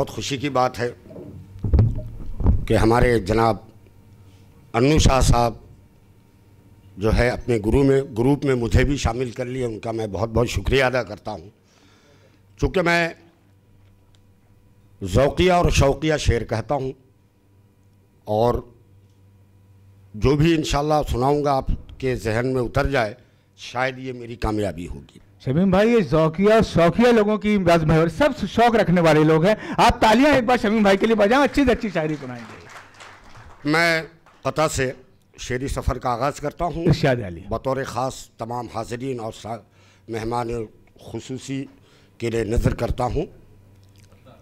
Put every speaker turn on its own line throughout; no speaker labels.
बहुत खुशी की बात है कि हमारे जनाब अन्नू शाह साहब जो है अपने ग्रुप में मुझे भी शामिल कर लिए। उनका मैं बहुत बहुत शुक्रिया अदा करता हूँ। चूँकि मैं ज़ौक़िया और शौक़िया शेर कहता हूँ और जो भी इंशाअल्लाह सुनाऊँगा आपके जहन में उतर जाए, शायद ये मेरी कामयाबी होगी।
शमीम भाई, ये ज़ौक़िया शौक़िया लोगों की बात भाई, सब शौक़ रखने वाले लोग हैं। आप तालियां एक बार शमीम भाई के लिए बजाएं, अच्छी से अच्छी शायरी सुनाएंगे।
मैं क़ता से शेरी सफ़र का आगाज़ करता हूँ
इरशाद अली।
बतौर ख़ास तमाम हाज़रीन और मेहमान खुसूसी के लिए नज़र करता हूँ।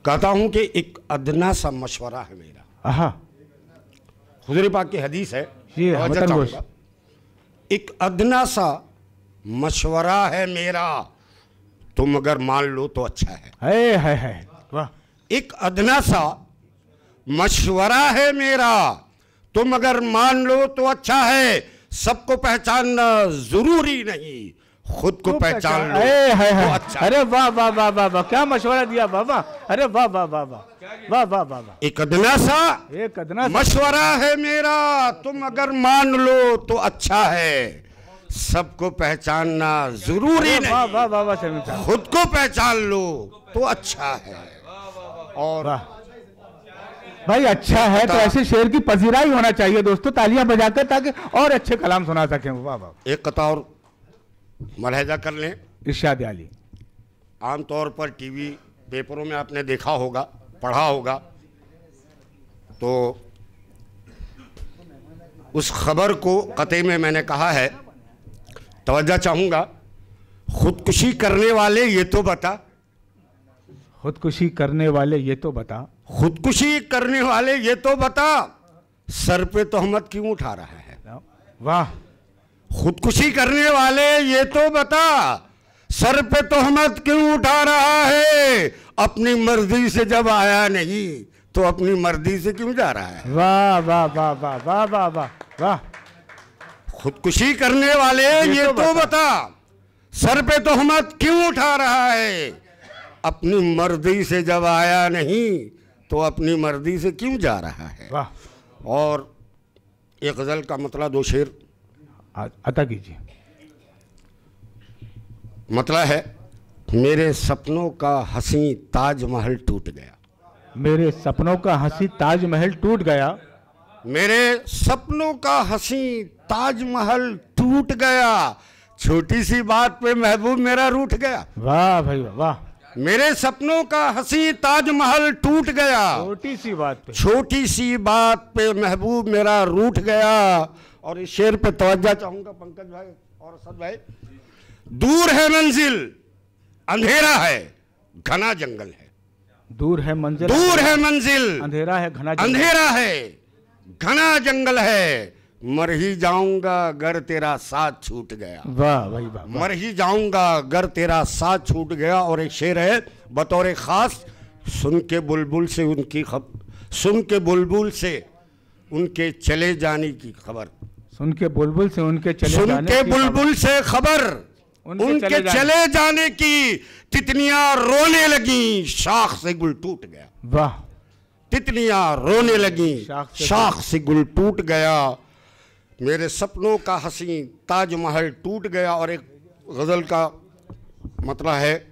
कहता हूँ कि एक अदना सा मशवरा है मेरा। हुज़ूर पाक की हदीस है, एक अदना सा मशवरा है मेरा, तुम अगर मान लो तो अच्छा है।
वाह।
एक अदना सा मशवरा है मेरा, तुम अगर मान लो तो अच्छा है। सबको पहचानना जरूरी नहीं, खुद को पहचान लो तो अच्छा।
अरे वाह वाह वाह वाह वाह, क्या मशवरा दिया बाबा। अरे वाह वाह वाह वाह वाह वाह वाह वाह।
एक अदना सा मशवरा है मेरा, तुम अगर मान लो तो अच्छा है। सबको पहचानना जरूरी नहीं,
वाह वाह वाह वाह,
खुद को पहचान लो तो अच्छा है। और
भाई अच्छा है तो ऐसे शेर की पजीराई होना चाहिए दोस्तों, तालियां बजाकर, ताकि और अच्छे कलाम सुना सकें। वाह वाह।
एक कता और मलहजा कर लें।
इरशाद अली।
आमतौर पर टीवी पेपरों में आपने देखा होगा, पढ़ा होगा, तो उस खबर को कते में मैंने कहा है, तवज्जो चाहूँगा, खुदकुशी करने वाले ये तो बता,
खुदकुशी करने वाले ये तो बता,
खुदकुशी करने वाले ये तो बता, सर पे तोहमत क्यों उठा रहा है।
वाह।
खुदकुशी करने वाले ये तो बता, सर पे तोहमत क्यों उठा रहा है। अपनी मर्जी से जब आया नहीं तो अपनी मर्जी से क्यों जा रहा है।
वाह वाह वाह वाह वाह वाह वाह वाह।
खुदकुशी करने वाले ये तो बता, सर पे तोहमत क्यों उठा रहा है। अपनी मर्जी से जब आया नहीं तो अपनी मर्जी से क्यों जा रहा है।
वाह।
और एक गज़ल का मतलब दो शेर
अता कीजिए।
मतलब है, मेरे सपनों का हंसी ताजमहल टूट गया।
मेरे सपनों का हंसी ताजमहल टूट गया।
मेरे सपनों का हंसी ताजमहल टूट गया, छोटी सी बात पे महबूब मेरा रूठ गया।
वाह भाई वाह।
मेरे सपनों का हंसी ताजमहल टूट गया,
छोटी सी बात पे
महबूब मेरा रूठ गया। और इस शेर पे तवज्जो चाहूंगा पंकज भाई और असद भाई। दूर है मंजिल अंधेरा है घना जंगल है।
दूर है मंजिल
अंधेरा है घना जंगल है। मर ही जाऊंगा अगर तेरा साथ छूट गया।
वाह भाई वाह।
मर ही जाऊंगा अगर तेरा साथ छूट गया। और एक शेर है बतौर खास, सुन के बुलबुल से उनके चले जाने की खबर।
सुन के बुलबुल से उनके
चले जाने की तितलियां रोने लगी, शाख से गुल टूट गया।
वाह।
तितलियां रोने लगी, शाख से गुल टूट गया। मेरे सपनों का हंसी ताजमहल टूट गया। और एक गजल का मतलब है,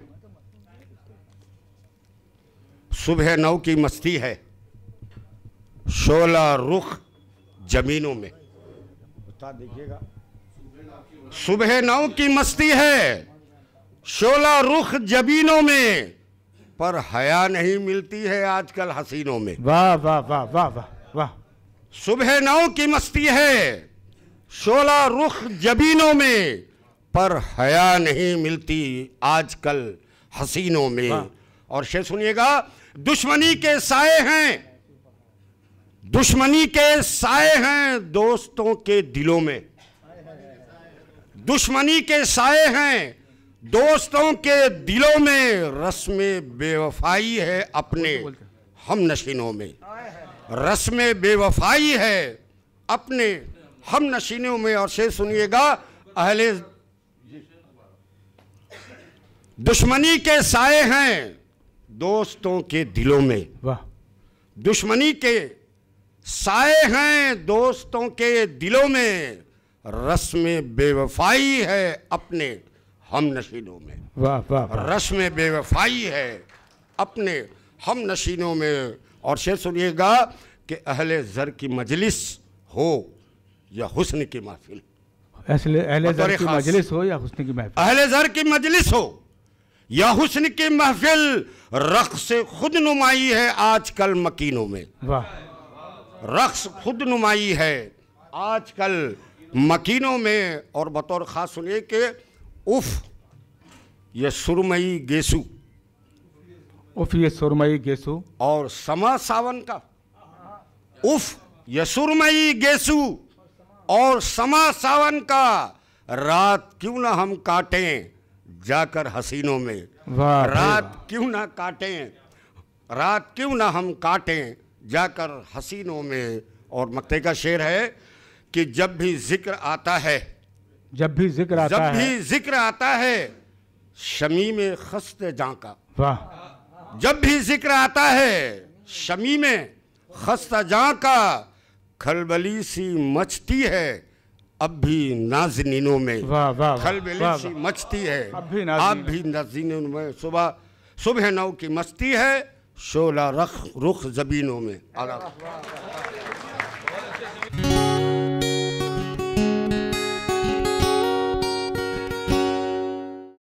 सुबह नौ की मस्ती है शोला रुख जमीनों में। देखिएगा, सुबह नौ की मस्ती है शोला रुख जबीनों में, पर हया नहीं मिलती है आजकल हसीनों में।
वाह वाह वाह वाह वाह वाह।
सुबह नौ की मस्ती है शोला रुख जबीनों में, पर हया नहीं मिलती आजकल हसीनों में। और शेर सुनिएगा, दुश्मनी के साए हैं दोस्तों के दिलों में। दुश्मनी के साए हैं दोस्तों के दिलों में, रस्म बेवफाई है अपने हम नशीनों में। रस्म बेवफाई है अपने हम नशीनों में। और शेर सुनिएगा, अहले दुश्मनी के साए हैं दोस्तों के दिलों में।
वाह।
दुश्मनी के साए हैं दोस्तों के दिलों में, रस्म बेवफाई है अपने हम नशीनों में।
वाह वाह वाह।
रस्म बेवफाई है अपने हम नशीनों में। और शेर सुनिएगा कि अहले ज़र की मजलिस हो या हुस्न की महफिल।
अहले ज़र की मजलिस हो या हुस्न की महफिल।
अहले ज़र की मजलिस हो या हुस्न की महफिल, रक़्स खुद नुमाई है आजकल मकीनों में।
वाह।
रक़्स खुद नुमाई है आजकल मकीनों में। और बतौर ख़ास सुनिए कि उफ़ ये सुरमई गेसू,
उफ़ ये सुरमई गेसू,
और समा सावन का। उफ़ ये सुरमई गेसू और समा सावन का, रात क्यों ना हम काटें जाकर हसीनों में।
वाह।
रात क्यों ना काटें, रात क्यों ना हम काटें जाकर हसीनों में। और मक्ते का शेर है कि जब भी जिक्र आता है,
जब भी जिक्र आता है,
जब भी जिक्र आता है शमी में खस्ते जां का।
वाह।
जब भी जिक्र आता है शमी में खस्ता जां का, खलबली सी मचती है अब भी नाज़नीनों में।
वाह वाह।
खलबली सी मचती है
अब भी
नाज़नीनों में। सुबह नौ की मस्ती है, शोला रुख ज़बीनों में।